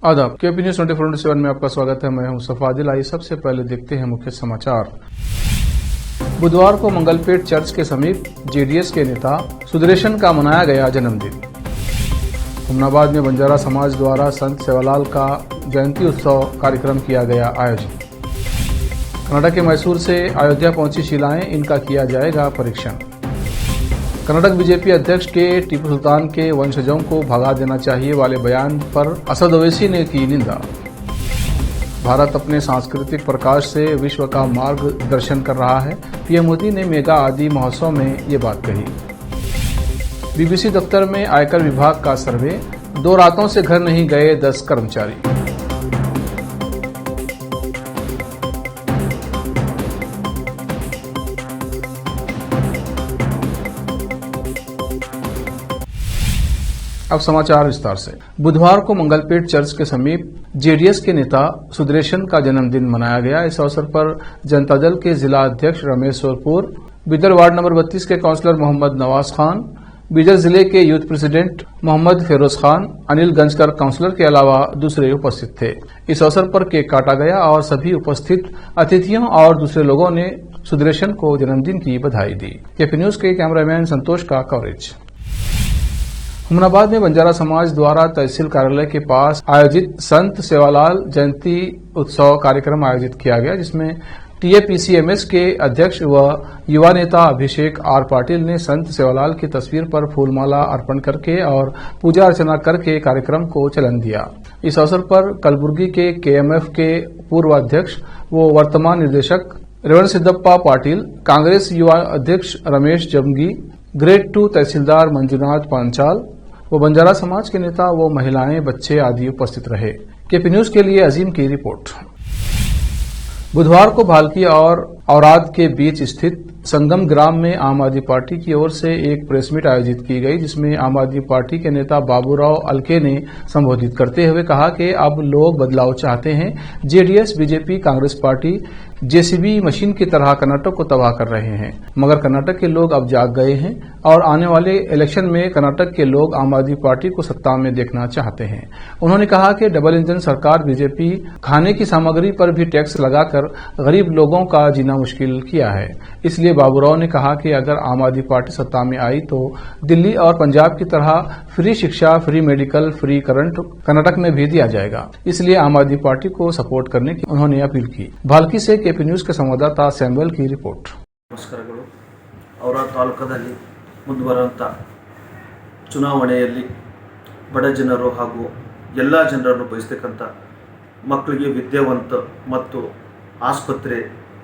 आदाब KP news 24/7 में आपका स्वागत है। मैं हूं सफादिल। आइए सबसे पहले देखते हैं मुख्य समाचार। बुधवार को मंगलपेट चर्च के समीप जेडीएस के नेता सुदर्शन का मनाया गया जन्मदिन। हुमनाबाद में बंजारा समाज द्वारा संत सेवालाल का जयंती उत्सव कार्यक्रम किया गया आयोजित। कर्नाटक के मैसूर से अयोध्या पहुंची शिलाएं, इनका किया जाएगा परीक्षण। कर्नाटक बीजेपी अध्यक्ष के टीपू सुल्तान के वंशजों को भगा देना चाहिए वाले बयान पर असद ओवैसी ने की निंदा। भारत अपने सांस्कृतिक प्रकाश से विश्व का मार्गदर्शन कर रहा है, पीएम मोदी ने मेगा आदि महोत्सव में ये बात कही। बीबीसी दफ्तर में आयकर विभाग का सर्वे, 2 रातों से घर नहीं गए 10 कर्मचारी। अब समाचार विस्तार से। बुधवार को मंगलपेट चर्च के समीप जेडीएस के नेता सुदर्शन का जन्मदिन मनाया गया। इस अवसर पर जनता दल के जिला अध्यक्ष रमेश सोरपुर, बिदर वार्ड नंबर 32 के काउंसलर मोहम्मद नवाज खान, बिदर जिले के youth president Mohammed Firoz Khan, Anil Ganjkar councillor के अलावा दूसरे उपस्थित थे। इस अवसर पर केक काटा गया और सभी उपस्थित अतिथियों और दूसरे लोगों ने सुदर्शन को जन्मदिन की बधाई दी। केपी न्यूज के कैमरामैन संतोष का कवरेज। हुमनाबाद में बंजारा समाज द्वारा तहसील कार्यालय के पास आयोजित संत सेवालाल जयंती उत्सव कार्यक्रम आयोजित किया गया, जिसमें टीएपीसीएमएस के अध्यक्ष व युवा नेता अभिषेक आर पाटिल ने संत सेवालाल की तस्वीर पर फूलमाला अर्पण करके और पूजा अर्चना करके कार्यक्रम को चलन दिया। इस अवसर पर कलबुर्गी के केएमएफ के पूर्व अध्यक्ष व वर्तमान निर्देशक रेवण सिद्धप्पा पाटिल, कांग्रेस युवा अध्यक्ष रमेश जमगी, ग्रेड 2 तहसीलदार मंजुनाथ पांचाल व बंजारा समाज के नेता व महिलाएं, बच्चे आदि उपस्थित रहे। केपी न्यूज के लिए अजीम की रिपोर्ट। बुधवार को भालकी और औराद के बीच स्थित संगम ग्राम में आम आदमी पार्टी की ओर से एक प्रेस मीट आयोजित की गई, जिसमें आम आदमी पार्टी के नेता बाबूराव अलके ने संबोधित करते हुए कहा कि अब लोग बदलाव चाहते हैं। JDS, BJP, Congress party JCB machine की तरह कर्नाटक को तबाह कर रहे हैं, मगर कर्नाटक के लोग अब जाग गए हैं और आने वाले इलेक्शन में कर्नाटक के लोग आम आदमी पार्टी को सत्ता में देखना चाहते हैं। उन्होंने कहा कि डबल इंजन सरकार बीजेपी खाने की सामग्री पर भी टैक्स लगाकर गरीब लोगों का जीना मुश्किल किया है। इसलिए बाबूराव ने कहा कि अगर आम आदमी पार्टी सत्ता में आई तो दिल्ली और पंजाब की तरह फ्री शिक्षा, free medical, free current Karnataka में भी दिया जाएगा। इसलिए आम आदमी पार्टी को सपोर्ट करने की उन्होंने अपील की। भाल्की से केपी न्यूज के संवाददाता सैमुअल की रिपोर्ट। ನಮಸ್ಕಾರಗಳು। ಔರಾ ತಾಲೂಕದಲ್ಲಿ ಮುಂದುವರೆದಂಥ ಚುನಾವಣೆಯಲ್ಲಿ ಬಡ ಜನರು ಹಾಗೂ ಎಲ್ಲ ಜನರನ್ನು ಬಯಸ್ತಕ್ಕಂಥ ಮಕ್ಕಳಿಗೆ ವಿದ್ಯಾವಂತ ಮತ್ತು ಆಸ್ಪತ್ರೆ,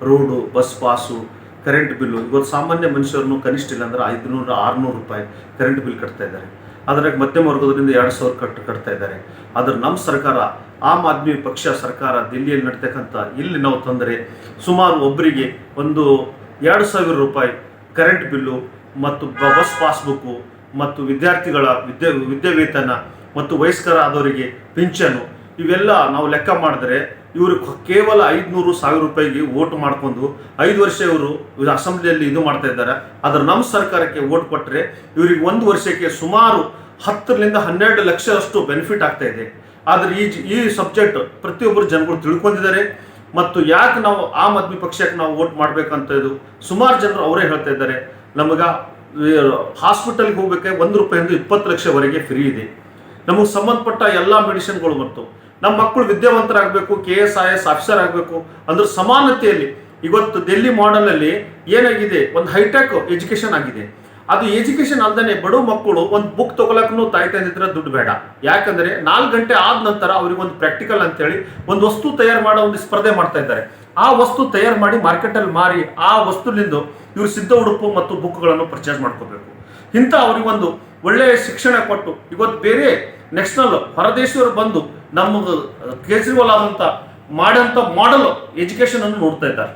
road, bus pass, current bill, ಇವತ್ತು ಸಾಮಾನ್ಯ ಮನುಷ್ಯರನ್ನು ಕನಿಷ್ಠ ಇಲ್ಲ ಅಂದರೆ 500-600 ರೂಪಾಯಿ ಕರೆಂಟ್ ಬಿಲ್ ಕಟ್ತಾ ಇದ್ದಾರೆ. ಅದರಾಗ ಮಧ್ಯಮ ವರ್ಗದವರಿಂದ 2000 ಕಟ್ತಾ ಇದ್ದಾರೆ. ಆದರೆ ನಮ್ಮ ಸರ್ಕಾರ, ಆಮ್ ಆದ್ಮಿ ಪಕ್ಷ ಸರ್ಕಾರ ದಿಲ್ಲಿಯಲ್ಲಿ ನಡೀತಕ್ಕಂಥ ಇಲ್ಲಿ ನಾವು ತಂದರೆ ಸುಮಾರು ಒಬ್ಬರಿಗೆ ಒಂದು 2000 ರೂಪಾಯಿ ಕರೆಂಟ್ ಬಿಲ್ಲು ಮತ್ತು ಬಸ್ ಪಾಸ್ಬುಕ್ಕು ಮತ್ತು ವಿದ್ಯಾರ್ಥಿಗಳ ವಿದ್ಯಾವೇತನ ಮತ್ತು ವಯಸ್ಕರಾದವರಿಗೆ ಪಿಂಚನು ಇವೆಲ್ಲ ನಾವು ಲೆಕ್ಕ ಮಾಡಿದ್ರೆ ಇವರು ಕೇವಲ 500-1000 ರೂಪಾಯಿಗೆ ವೋಟ್ ಮಾಡಿಕೊಂಡು 5 ವರ್ಷ ಇವರು ಅಸೆಂಬ್ಲಿಯಲ್ಲಿ ಇದು ಮಾಡ್ತಾ ಇದ್ದಾರೆ. ಆದರೆ ನಮ್ಮ ಸರ್ಕಾರಕ್ಕೆ ವೋಟ್ ಕೊಟ್ಟರೆ ಇವರಿಗೆ 1 ವರ್ಷಕ್ಕೆ ಸುಮಾರು 10-12 ಲಕ್ಷದಷ್ಟು ಬೆನಿಫಿಟ್ ಆಗ್ತಾ ಇದೆ. ಆದರೆ ಈ ಸಬ್ಜೆಕ್ಟ್ ಪ್ರತಿಯೊಬ್ಬರು ಜನಗಳು ತಿಳ್ಕೊಂಡಿದ್ದಾರೆ ಮತ್ತು ಯಾಕೆ ನಾವು ಆಮ್ ಆದ್ಮಿ ಪಕ್ಷಕ್ಕೆ ನಾವು ವೋಟ್ ಮಾಡಬೇಕಂತ ಇದು ಸುಮಾರು ಜನರು ಅವರೇ ಹೇಳ್ತಾ ಇದ್ದಾರೆ. ನಮಗೆ ಹಾಸ್ಪಿಟಲ್ಗೆ ಹೋಗ್ಬೇಕಾದ್ರೆ 1 ರೂಪಾಯಿಂದ 20 ಲಕ್ಷವರೆಗೆ ಫ್ರೀ ಇದೆ. ನಮಗೆ ಸಂಬಂಧಪಟ್ಟ ಎಲ್ಲ ಮೆಡಿಸಿನ್ಗಳು ಮತ್ತು ನಮ್ಮ ಮಕ್ಕಳು ವಿದ್ಯಾವಂತರಾಗಬೇಕು, KS IAS ಆಫೀಸರ್ ಆಗಬೇಕು ಅಂದ್ರೆ ಸಮಾನತೆಯಲ್ಲಿ ಇವತ್ತು ದಿಲ್ಲಿ ಮಾಡೆಲಲ್ಲಿ ಏನಾಗಿದೆ, ಒಂದು ಹೈಟೆಕ್ ಎಜುಕೇಶನ್ ಆಗಿದೆ. ಅದು ಎಜುಕೇಶನ್ ಅಲ್ಲದೆ ಬಡ ಮಕ್ಕಳು ಒಂದು ಬುಕ್ ತಗೊಳಕ್ಕೂ ತಾಯಿ ತಂದಿದ್ರೆ ದುಡ್ಡು ಬೇಡ. ಯಾಕಂದ್ರೆ 4 ಗಂಟೆ ಆದ ನಂತರ ಅವ್ರಿಗೆ ಒಂದು ಪ್ರಾಕ್ಟಿಕಲ್ ಅಂತೇಳಿ ಒಂದು ವಸ್ತು ತಯಾರು ಮಾಡೋ ಒಂದು ಸ್ಪರ್ಧೆ ಮಾಡ್ತಾ ಇದ್ದಾರೆ. ಆ ವಸ್ತು ತಯಾರು ಮಾಡಿ ಮಾರ್ಕೆಟಲ್ಲಿ ಮಾರಿ ಆ ವಸ್ತುಲಿಂದ ಇವರು ಸಿದ್ಧ ಉಡುಪು ಮತ್ತು ಬುಕ್ಗಳನ್ನು ಪರ್ಚೇಸ್ ಮಾಡ್ಕೋಬೇಕು. ಇಂಥ ಅವ್ರಿಗೊಂದು ಒಳ್ಳೆಯ ಶಿಕ್ಷಣ ಕೊಟ್ಟು ಇವತ್ತು ಬೇರೆ ನ್ಯಾಷನಲ್ ಹೊರದೇಶವರು ಬಂದು ನಮ್ಮ ಕೇಜ್ರಿವಾಲ್ ಆದಂಥ ಮಾಡಂಥ ಮಾಡೆಲ್ ಎಜುಕೇಶನ್ ಅನ್ನು ನೋಡ್ತಾ ಇದ್ದಾರೆ.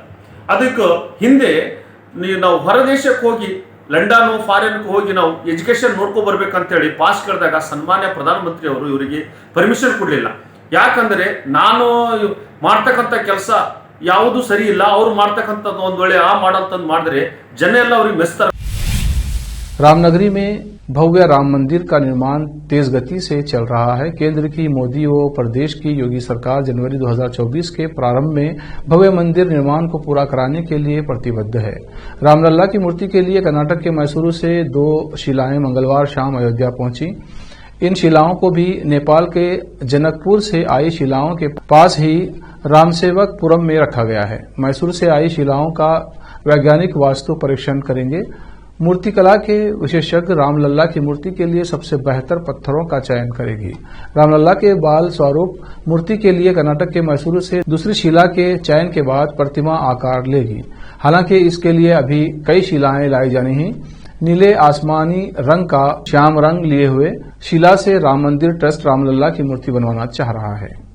ಅದಕ್ಕೆ ಹಿಂದೆ ನಾವು ಹೊರದೇಶಕ್ಕೆ ಹೋಗಿ ಲಂಡನ್ ಫಾರಿನ್ಗೆ ಹೋಗಿ ನಾವು ಎಜುಕೇಶನ್ ನೋಡ್ಕೊ ಬರ್ಬೇಕಂತೇಳಿ ಪಾಸ್ ಕೇಳಿದಾಗ ಸನ್ಮಾನ್ಯ ಪ್ರಧಾನಮಂತ್ರಿ ಅವರು ಇವರಿಗೆ ಪರ್ಮಿಷನ್ ಕೊಡಲಿಲ್ಲ. ಯಾಕಂದರೆ ನಾನು ಮಾಡ್ತಕ್ಕಂಥ ಕೆಲಸ ಯಾವುದು ಸರಿ ಇಲ್ಲ, ಅವ್ರು ಮಾಡ್ತಕ್ಕಂಥದ್ದು ಒಂದು ವೇಳೆ ಆ ಮಾಡಂತಂದು ಮಾಡಿದ್ರೆ ಜನ ಎಲ್ಲ ಅವ್ರಿಗೆ ಮೆಸ್ತಾರೆ. रामनगरी में भव्य राम मंदिर का निर्माण तेज गति से चल रहा है। केंद्र की मोदी व प्रदेश की योगी सरकार जनवरी 2024 के प्रारंभ में भव्य मंदिर निर्माण को पूरा कराने के लिए प्रतिबद्ध है। रामलला की मूर्ति के लिए कर्नाटक के मैसूरू से 2 शिलाएं मंगलवार शाम अयोध्या पहुंची। इन शिलाओं को भी नेपाल के जनकपुर से आई शिलाओं के पास ही रामसेवकपुरम में रखा गया है। मैसूर से आई शिलाओं का वैज्ञानिक वास्तु परीक्षण करेंगे। मूर्तिकला के विशेषज्ञ रामलला की मूर्ति के लिए सबसे बेहतर पत्थरों का चयन करेगी। रामलला के बाल स्वरूप मूर्ति के लिए कर्नाटक के मैसूरू से दूसरी शिला के चयन के बाद प्रतिमा आकार लेगी। हालांकि इसके लिए अभी कई शिलाएं लाई जानी हैं। नीले आसमानी रंग का श्याम रंग लिए हुए शिला से राम मंदिर ट्रस्ट रामलला की मूर्ति बनवाना चाह रहा है।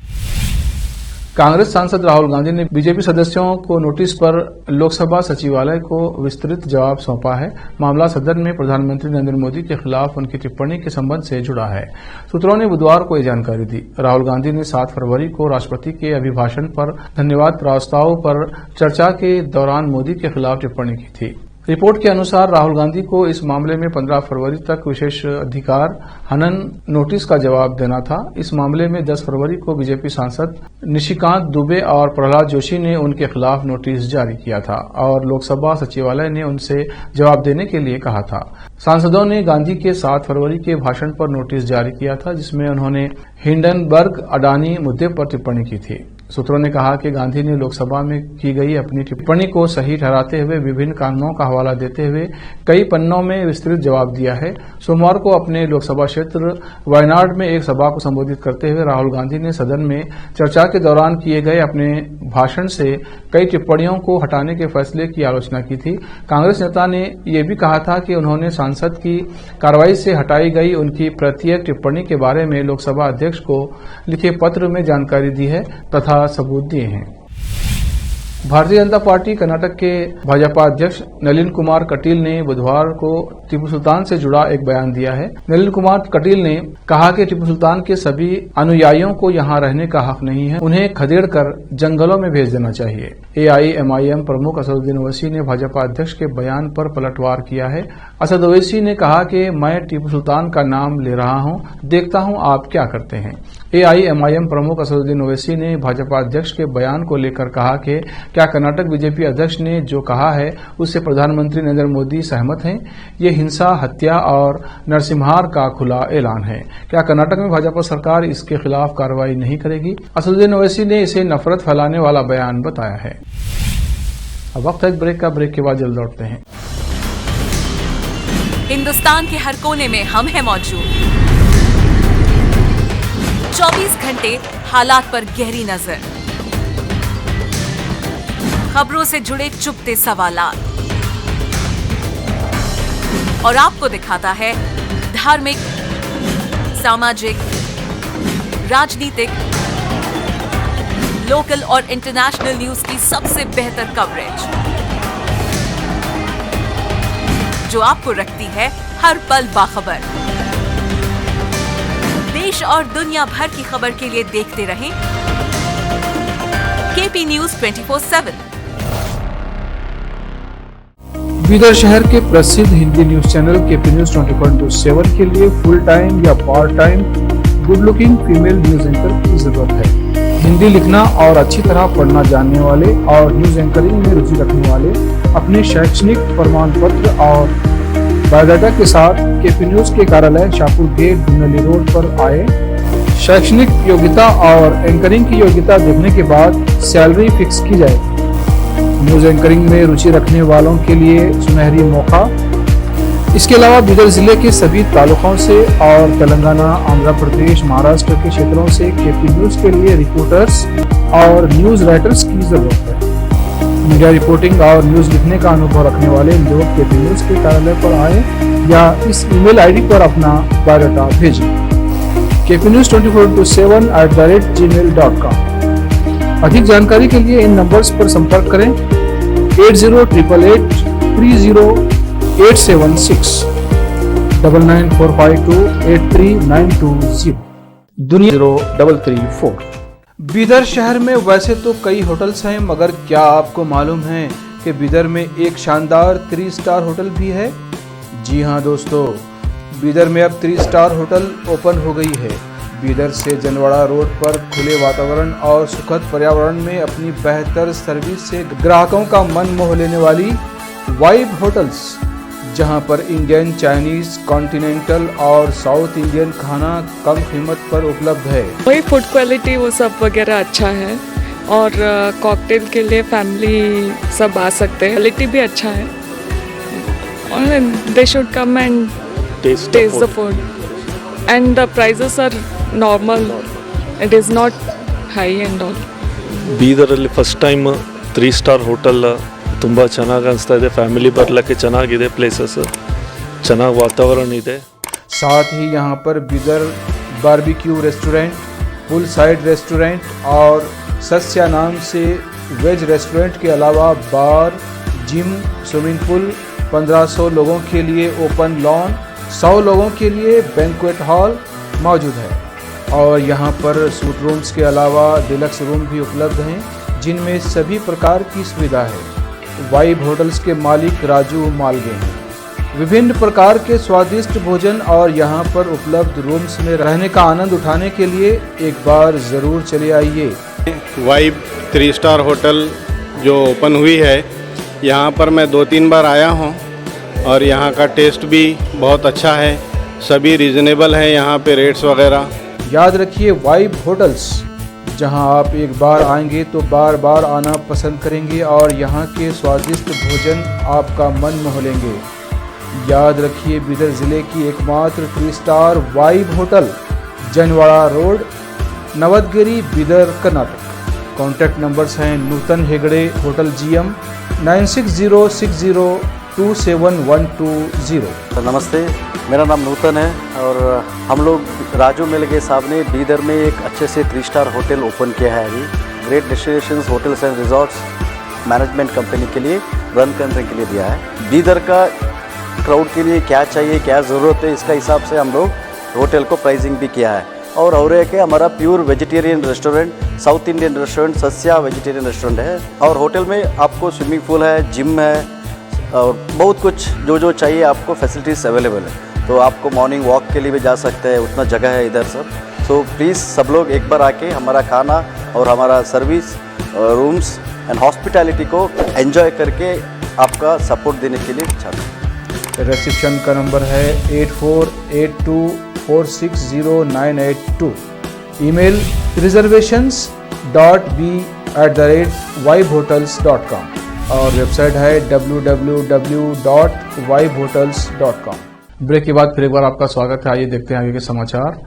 कांग्रेस सांसद राहुल गांधी ने बीजेपी सदस्यों को नोटिस पर लोकसभा सचिवालय को विस्तृत जवाब सौंपा है। मामला सदन में प्रधानमंत्री नरेंद्र मोदी के खिलाफ उनकी टिप्पणी के संबंध से जुड़ा है। सूत्रों ने बुधवार को यह जानकारी दी। राहुल गांधी ने 7 फरवरी को राष्ट्रपति के अभिभाषण पर धन्यवाद प्रस्ताव पर चर्चा के दौरान मोदी के खिलाफ टिप्पणी की थी। रिपोर्ट के अनुसार राहुल गांधी को इस मामले में 15 फरवरी तक विशेष अधिकार हनन नोटिस का जवाब देना था। इस मामले में 10 फरवरी को बीजेपी सांसद निशिकांत दुबे और प्रहलाद जोशी ने उनके खिलाफ नोटिस जारी किया था और लोकसभा सचिवालय ने उनसे जवाब देने के लिए कहा था। सांसदों ने गांधी के 7 फरवरी के भाषण पर नोटिस जारी किया था, जिसमें उन्होंने हिंडनबर्ग अडानी मुद्दे पर टिप्पणी की थी। सूत्रों ने कहा कि गांधी ने लोकसभा में की गई अपनी टिप्पणी को सही ठहराते हुए विभिन्न कानूनों का हवाला देते हुए कई पन्नों में विस्तृत जवाब दिया है। सोमवार को अपने लोकसभा क्षेत्र वायनाड में एक सभा को संबोधित करते हुए राहुल गांधी ने सदन में चर्चा के दौरान किए गए अपने भाषण से कई टिप्पणियों को हटाने के फैसले की आलोचना की थी। कांग्रेस नेता ने यह भी कहा था कि उन्होंने सांसद की कार्रवाई से हटाई गई उनकी प्रत्येक टिप्पणी के बारे में लोकसभा अध्यक्ष को लिखे पत्र में जानकारी दी है तथा सबूत दिए हैं। भारतीय जनता पार्टी कर्नाटक के भाजपा अध्यक्ष नलिन कुमार कटील ने बुधवार को टीपू सुल्तान से जुड़ा एक बयान दिया है। नलिन कुमार कटील ने कहा कि टीपू सुल्तान के सभी अनुयायियों को यहां रहने का हक नहीं है, उन्हें खदेड़कर जंगलों में भेज देना चाहिए। AIMIM प्रमुख असदुद्दीन ओवैसी ने भाजपा अध्यक्ष के बयान पर पलटवार किया है। असद ओवैसी ने कहा कि मैं टीपू सुल्तान का नाम ले रहा हूं, देखता हूं आप क्या करते हैं। AIMIM प्रमुख असदुद्दीन ओवैसी ने भाजपा अध्यक्ष के बयान को लेकर कहा कि क्या कर्नाटक बीजेपी अध्यक्ष ने जो कहा है उससे प्रधानमंत्री नरेंद्र मोदी सहमत हैं? ये हिंसा, हत्या और नरसंहार का खुला ऐलान है। क्या कर्नाटक में भाजपा सरकार इसके खिलाफ कार्रवाई नहीं करेगी? असदुद्दीन ओवैसी ने इसे नफरत फैलाने वाला बयान बताया है। अब वक्त है एक ब्रेक का। ब्रेक के बाद जल्द लौटते हैं। हिंदुस्तान के हर कोने में हम हैं मौजूद। 24 घंटे हालात पर गहरी नजर, खबरों से जुड़े चुपते सवालात और आपको दिखाता है धार्मिक, सामाजिक, राजनीतिक, लोकल और इंटरनेशनल न्यूज की सबसे बेहतर कवरेज जो आपको रखती है हर पल बाखबर। देश और दुनिया भर की खबर के लिए देखते रहें KP News 24/7। बीदर शहर के प्रसिद्ध Hindi news channel KP News 24/7 के लिए फुल टाइम या part time good looking female news anchor की जरूरत है। हिंदी लिखना और अच्छी तरह पढ़ना जानने वाले और न्यूज एंकरिंग में रुचि रखने वाले अपने शैक्षणिक प्रमाण पत्र और बायोडाटा के साथ KP News के कार्यालय शाहपुर गेट दुनली रोड पर आए। शैक्षणिक योग्यता और एंकरिंग की योग्यता देखने के बाद सैलरी फिक्स की जाएगी। न्यूज एंकरिंग में रुचि रखने वालों के लिए सुनहरी मौका। इसके अलावा बीदर जिले के सभी तालुकों से और तेलंगाना, आंध्र प्रदेश, महाराष्ट्र के क्षेत्रों से KP News के लिए रिपोर्टर्स और न्यूज राइटर्स की जरूरत है। मीडिया रिपोर्टिंग और न्यूज लिखने का अनुभव रखने वाले लोग KP News के कार्यालय पर आए या इस ईमेल ID पर अपना बायोडाटा भेजें। KP News 24/7@gmail.com। अधिक जानकारी के लिए इन नंबर्स पर संपर्क करें 8088 30876 9945283920 दुनिया 0334। बीदर शहर में वैसे तो कई होटल्स हैं, मगर क्या आपको मालूम है कि बीदर में एक शानदार 3 स्टार होटल भी है? जी हाँ दोस्तों, बीदर में अब 3 स्टार होटल ओपन हो गई है। बीदर से जनवाड़ा रोड पर खुले वातावरण और सुखद पर्यावरण में अपनी बेहतर सर्विस से ग्राहकों का मन मोह लेने वाली वाइब होटल्स, जहां पर इंडियन, चाइनीज, कॉन्टिनेंटल और साउथ इंडियन खाना कम कीमत पर उपलब्ध है। वही फूड क्वालिटी वो सब वगैरह अच्छा है और कॉकटेल के लिए फैमिली सब आ सकते हैं। क्वालिटी भी अच्छा है और they should come and taste the food and the prices are normal, it is not high and all. ಬೀದರಲ್ಲಿ ಫಸ್ಟ್ ಟೈಮ್ 3 ಸ್ಟಾರ್ ಹೋಟೆಲ್ ತುಂಬ ಚೆನ್ನಾಗಿ ಅನಿಸ್ತಾ ಇದೆ. ಫ್ಯಾಮಿಲಿ ಬರಲಿಕ್ಕೆ ಚೆನ್ನಾಗಿದೆ, ಪ್ಲೇಸಸ್ ಚೆನ್ನಾಗಿ ವಾತಾವರಣ ಇದೆ. साथ ही यहाँ पर बीदर बारबेक्यू रेस्टोरेंट, पुल साइड रेस्टोरेंट और सस्या नाम से वेज रेस्टोरेंट के अलावा बार, जिम, स्विमिंग पूल, 1500 लोगों के लिए ओपन लॉन, 100 लोगों के लिए बैंक्वेट हॉल मौजूद है। और यहाँ पर सूट रूम्स के अलावा डिलक्स रूम भी उपलब्ध हैं, जिनमें सभी प्रकार की सुविधा है। वाइब होटल्स के मालिक राजू मालगे हैं। विभिन्न प्रकार के स्वादिष्ट भोजन और यहाँ पर उपलब्ध रूम्स में रहने का आनंद उठाने के लिए एक बार ज़रूर चले आइए। वाइब 3 स्टार होटल जो ओपन हुई है, यहाँ पर मैं 2-3 बार आया हूँ और यहाँ का टेस्ट भी बहुत अच्छा है। सभी रीज़नेबल हैं यहाँ पे रेट्स वगैरह। याद रखिए, वाइब होटल्स, जहां आप एक बार आएंगे तो बार बार आना पसंद करेंगे और यहां के स्वादिष्ट भोजन आपका मन मोह लेंगे। याद रखिए, बीदर ज़िले की एकमात्र 3 star vibe hotel, Janwada road, Navadgiri, Bidar, Karnataka. Contact numbers हैं नूतन हेगड़े, होटल GM 9606027120। नमस्ते, मेरा नाम नूतन है और हम लोग राजू मिलगे साहब ने बीदर में एक अच्छे से 3 स्टार होटल ओपन किया है। अभी great destinations hotels and resorts management company के लिए रन करने के लिए दिया है। बीदर का क्राउड के लिए क्या चाहिए, क्या ज़रूरत है, इसका हिसाब से हम लोग होटल को प्राइसिंग भी किया है। और एक है हमारा pure vegetarian restaurant, South Indian restaurant, Sasya vegetarian restaurant है। और होटल में आपको स्विमिंग पूल है, जिम है और बहुत कुछ जो चाहिए आपको फैसिलिटीज़ अवेलेबल है। तो आपको मॉर्निंग वॉक के लिए भी जा सकते हैं, उतना जगह है इधर सब। तो प्लीज़ सब लोग एक बार आके हमारा खाना और हमारा सर्विस, रूम्स एंड हॉस्पिटैलिटी को एंजॉय करके आपका सपोर्ट देने के लिए चाहते हैं। रिसेप्शन का नंबर है 8482460982। ईमेल reservations.b@vibehotels.com और वेबसाइट है www.vibehotels.com। ब्रेक के बाद फिर एक बार आपका स्वागत है। आइए देखते हैं आगे के समाचार।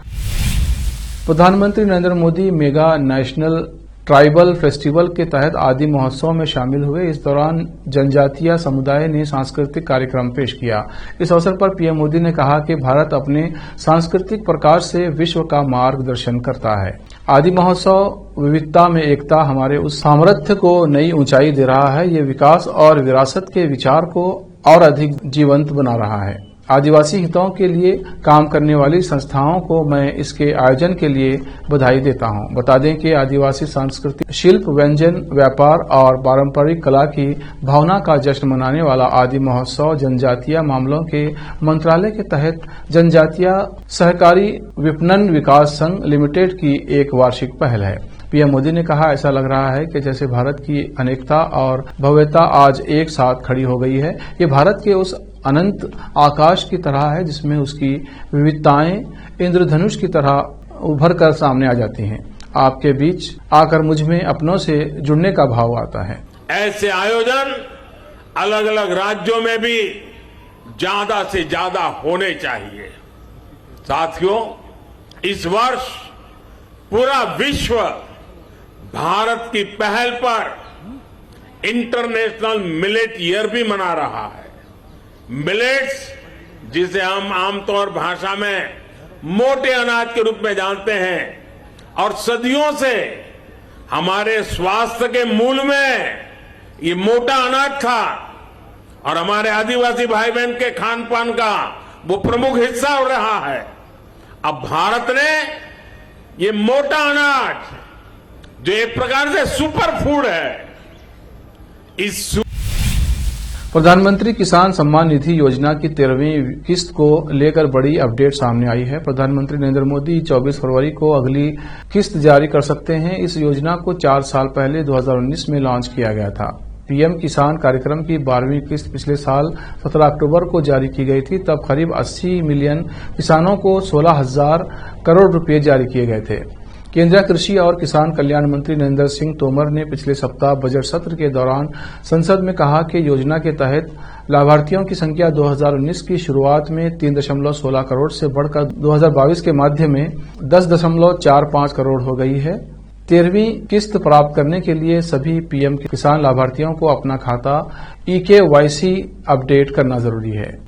प्रधानमंत्री Narendra Modi mega national tribal festival के तहत आदि महोत्सव में शामिल हुए। इस दौरान जनजातीय समुदाय ने सांस्कृतिक कार्यक्रम पेश किया। इस अवसर पर पीएम मोदी ने कहा कि भारत अपने सांस्कृतिक प्रकाश से विश्व का मार्गदर्शन करता है। आदि महोत्सव विविधता में एकता हमारे उस सामर्थ्य को नई ऊंचाई दे रहा है। ये विकास और विरासत के विचार को और अधिक जीवंत बना रहा है। आदिवासी हितों के लिए काम करने वाली संस्थाओं को मैं इसके आयोजन के लिए बधाई देता हूं। बता दें कि आदिवासी सांस्कृतिक शिल्प, व्यंजन, व्यापार और पारंपरिक कला की भावना का जश्न मनाने वाला आदि महोत्सव जनजातीय मामलों के मंत्रालय के तहत जनजातीय सहकारी विपणन विकास संघ लिमिटेड की एक वार्षिक पहल है। पीएम मोदी ने कहा, ऐसा लग रहा है कि जैसे भारत की अनेकता और भव्यता आज एक साथ खड़ी हो गई है। ये भारत के उस अनंत आकाश की तरह है जिसमें उसकी विविधताएं इंद्रधनुष की तरह उभर कर सामने आ जाती हैं। आपके बीच आकर मुझ में अपनों से जुड़ने का भाव आता है। ऐसे आयोजन अलग अलग राज्यों में भी ज्यादा से ज्यादा होने चाहिए। साथियों, इस वर्ष पूरा विश्व भारत की पहल पर इंटरनेशनल मिलेट ईयर भी मना रहा है। मिलेट्स, जिसे हम आमतौर भाषा में मोटे अनाज के रूप में जानते हैं और सदियों से हमारे स्वास्थ्य के मूल में ये मोटा अनाज था और हमारे आदिवासी भाई बहन के खान पान का वो प्रमुख हिस्सा हो रहा है। अब भारत ने ये मोटा अनाज, जो एक प्रकार से सुपर फूड है, इस प्रधानमंत्री किसान सम्मान निधि योजना की 13वीं किस्त को लेकर बड़ी अपडेट सामने आई है। प्रधानमंत्री नरेंद्र मोदी 24 फरवरी को अगली किस्त जारी कर सकते हैं। इस योजना को 4 साल पहले 2019 में लॉन्च किया गया था। पीएम किसान कार्यक्रम की 12वीं किस्त पिछले साल 17 अक्टूबर को जारी की गई थी। तब करीब 80 मिलियन किसानों को 16,000 करोड़ रुपए जारी किए गए थे। केंद्रीय कृषि और किसान कल्याण मंत्री नरेंद्र सिंह तोमर ने पिछले सप्ताह बजट सत्र के दौरान संसद में कहा कि योजना के तहत लाभार्थियों की संख्या 2019 की शुरुआत में 3.16 करोड़ से बढ़कर 2022 के मध्य में 10.45 करोड़ हो गई है। 13वीं किस्त प्राप्त करने के लिए सभी पीएम किसान लाभार्थियों को अपना खाता eKYC अपडेट करना जरूरी है।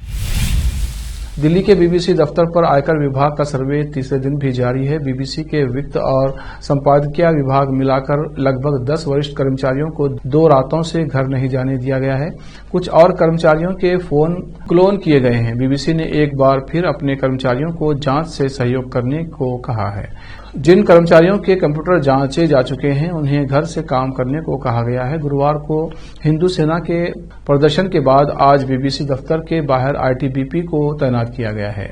दिल्ली के बीबीसी दफ्तर पर आयकर विभाग का सर्वे तीसरे दिन भी जारी है। बीबीसी के वित्त और संपादकीय विभाग मिलाकर लगभग 10 वरिष्ठ कर्मचारियों को 2 रातों से घर नहीं जाने दिया गया है। कुछ और कर्मचारियों के फोन क्लोन किए गए हैं। बीबीसी ने एक बार फिर अपने कर्मचारियों को जांच से सहयोग करने को कहा है। जिन कर्मचारियों के कंप्यूटर जांचे जा चुके हैं उन्हें घर से काम करने को कहा गया है। गुरुवार को हिंदू सेना के प्रदर्शन के बाद आज बीबीसी दफ्तर के बाहर आईटीबीपी को तैनात किया गया है।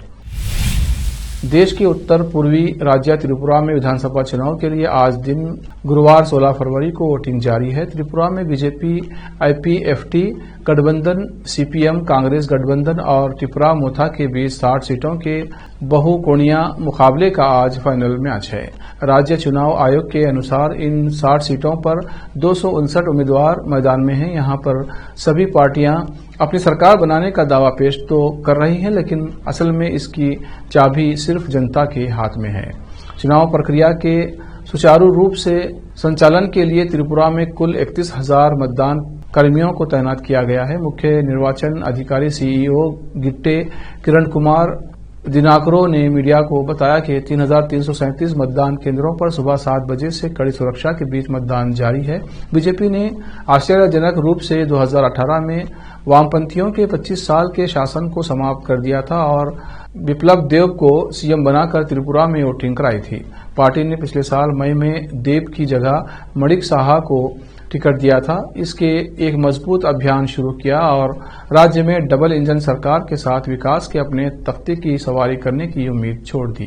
देश के उत्तर पूर्वी राज्य त्रिपुरा में विधानसभा चुनाव के लिए आज दिन गुरुवार 16 फरवरी को वोटिंग जारी है। त्रिपुरा में बीजेपी आईपीएफटी गठबंधन, सीपीएम कांग्रेस गठबंधन और त्रिपुरा मोथा के बीच 60 सीटों के बहुकोणीय मुकाबले का आज फाइनल मैच है। राज्य चुनाव आयोग के अनुसार इन 60 सीटों पर 259 उम्मीदवार मैदान में हैं। यहां पर सभी पार्टियां अपनी सरकार बनाने का दावा पेश तो कर रही हैं, लेकिन असल में इसकी चाबी सिर्फ जनता के हाथ में है। चुनाव प्रक्रिया के सुचारू रूप से संचालन के लिए त्रिपुरा में कुल 31,000 मतदान कर्मियों को तैनात किया गया है। मुख्य निर्वाचन अधिकारी सीईओ गिट्टे किरण कुमार दिनाकरो ने मीडिया को बताया कि 3,337 मतदान केंद्रों पर सुबह 7 बजे से कड़ी सुरक्षा के बीच मतदान जारी है। बीजेपी ने आश्चर्यजनक रूप से 2018 में वामपंथियों के 25 साल के शासन को समाप्त कर दिया था और बिप्लब देब को सीएम बनाकर त्रिपुरा में वोटिंग कराई थी। पार्टी ने पिछले साल मई में देब की जगह मणिक साहा को टिकट दिया था। इसके एक मजबूत अभियान शुरू किया और राज्य में डबल इंजन सरकार के साथ विकास के अपने तख्ते की सवारी करने की उम्मीद छोड़ दी।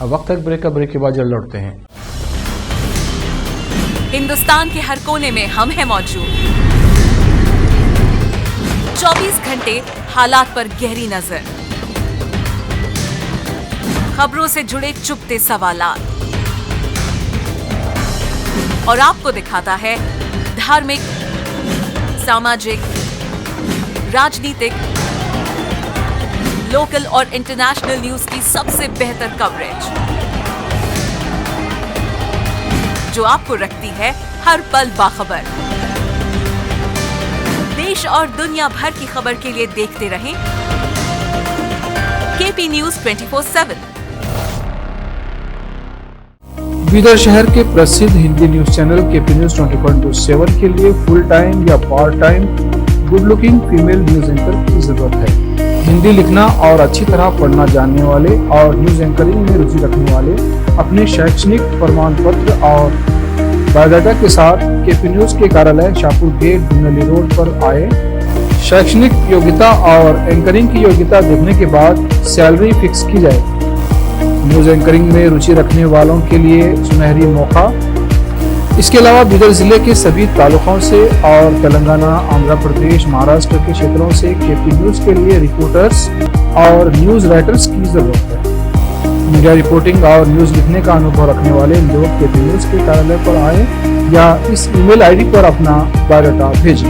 अब वक्त तक ब्रेक के बाद जल्द लौटते हैं। हिंदुस्तान के हर कोने में हम हैं मौजूद। 24 घंटे हालात पर गहरी नजर, खबरों से जुड़े चुपते सवालात और आपको दिखाता है धार्मिक, सामाजिक, राजनीतिक, लोकल और इंटरनेशनल न्यूज की सबसे बेहतर कवरेज, जो आपको रखती है हर पल बाखबर। देश और दुनिया भर की खबर के लिए देखते रहें केपी न्यूज 24/7। बीदर शहर के प्रसिद्ध Hindi news channel KP news 24/7 के लिए फुल टाइम या part time good looking female news anchor की जरूरत है। हिंदी लिखना और अच्छी तरह पढ़ना जानने वाले और न्यूज एंकरिंग में रुचि रखने वाले अपने शैक्षणिक प्रमाण पत्र और बायोडाटा के साथ केपी न्यूज के कार्यालय शाहपुर गेट धुनली रोड पर आए। शैक्षणिक योग्यता और एंकरिंग की योग्यता देखने के बाद सैलरी फिक्स की जाए। न्यूज एंकरिंग में रुचि रखने वालों के लिए सुनहरी मौका। इसके अलावा बीदर जिले के सभी तालुकों से और तेलंगाना, आंध्र प्रदेश, महाराष्ट्र के क्षेत्रों से केपी न्यूज के लिए रिपोर्टर्स और न्यूज राइटर्स की जरूरत है। मीडिया रिपोर्टिंग और न्यूज लिखने का अनुभव रखने वाले लोग केपी न्यूज के कार्यालय पर आए या इस ईमेल आईडी पर अपना बायोडाटा भेजें।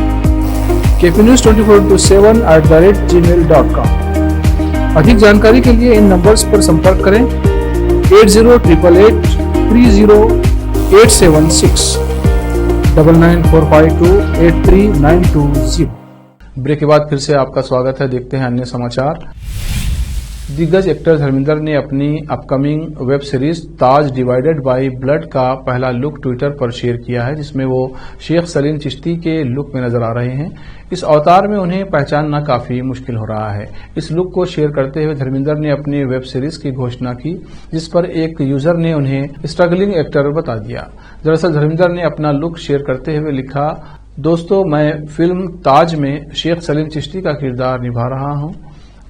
kpnews24/7@gmail.com। अधिक जानकारी के लिए इन नंबर्स पर संपर्क करें 8088300876 9945283920। ब्रेक के बाद फिर से आपका स्वागत है। देखते हैं अन्य समाचार। दिग्गज एक्टर धर्मेंद्र ने अपनी upcoming web series Taj divided by blood का पहला लुक ट्विटर पर शेयर किया है, जिसमें वो शेख सलीम चिश्ती के लुक में नजर आ रहे हैं। इस अवतार में उन्हें पहचानना काफी मुश्किल हो रहा है। इस लुक को शेयर करते हुए धर्मेंद्र ने अपनी वेब सीरीज की घोषणा की, जिस पर एक यूजर ने उन्हें स्ट्रगलिंग एक्टर बता दिया। दरअसल धर्मेंद्र ने अपना लुक शेयर करते हुए लिखा, दोस्तों, मैं फिल्म ताज में शेख सलीम चिश्ती का किरदार निभा रहा हूं,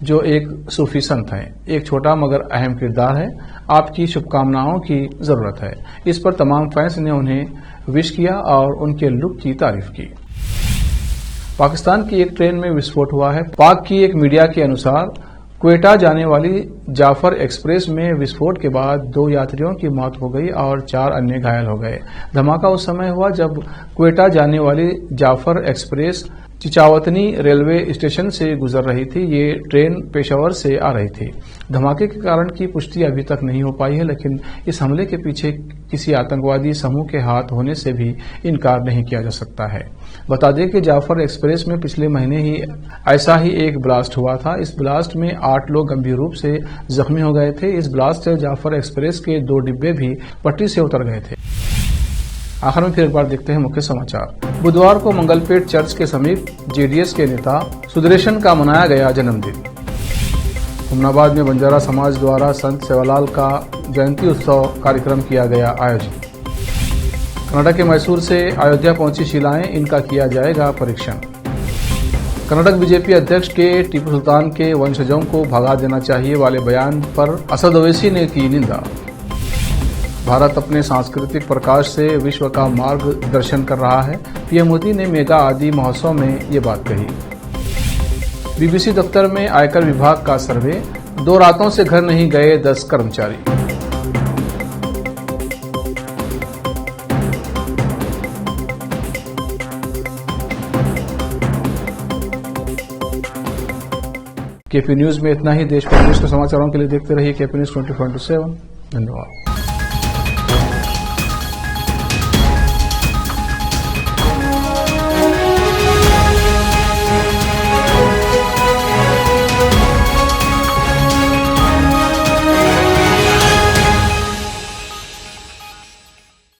जो एक सूफी संत हैं। एक छोटा मगर अहम किरदार है। आपकी शुभकामनाओं की जरूरत है। इस पर तमाम फैंस ने उन्हें विश किया और उनके लुक की तारीफ की। पाकिस्तान की एक ट्रेन में विस्फोट हुआ है। पाक की एक मीडिया के अनुसार क्वेटा जाने वाली जाफर एक्सप्रेस में विस्फोट के बाद 2 यात्रियों की मौत हो गई और 4 अन्य घायल हो गए। धमाका उस समय हुआ जब क्वेटा जाने वाली Jaffar express Chichawatni railway station से गुजर रही थी। ये ट्रेन पेशावर से आ रही थी। धमाके के कारण की पुष्टि अभी तक नहीं हो पाई है, लेकिन इस हमले के पीछे किसी आतंकवादी समूह के हाथ होने से भी इनकार नहीं किया जा सकता है। बता दें कि जाफर एक्सप्रेस में पिछले महीने ही ऐसा ही एक ब्लास्ट हुआ था। इस ब्लास्ट में 8 लोग गंभीर रूप से जख्मी हो गए थे। इस ब्लास्ट से जाफर एक्सप्रेस के 2 डिब्बे भी पटरी से उतर गए थे। आखिर में फिर एक बार देखते हैं मुख्य समाचार। बुधवार को मंगलपेट चर्च के समीप जेडीएस के नेता सुदर्शन का मनाया गया जन्मदिन। हुमनाबाद में बंजारा समाज द्वारा संत सेवालाल का जयंती उत्सव कार्यक्रम किया गया आयोजित। कर्नाटक के मैसूर से अयोध्या पहुंची शिलाएं, इनका किया जाएगा परीक्षण। कर्नाटक बीजेपी अध्यक्ष के टीपू सुल्तान के वंशजों को भगा देना चाहिए वाले बयान पर असद ओवैसी ने की निंदा। भारत अपने सांस्कृतिक प्रकाश से विश्व का मार्गदर्शन कर रहा है। पीएम मोदी ने मेगा आदि महोत्सव में ये बात कही। बीबीसी दफ्तर में आयकर विभाग का सर्वे, 2 रातों से घर नहीं गए 10 कर्मचारी। केपी न्यूज में इतना ही। देश प्रदेश के समाचारों के लिए देखते रहिए केपी न्यूज 24/7। धन्यवाद।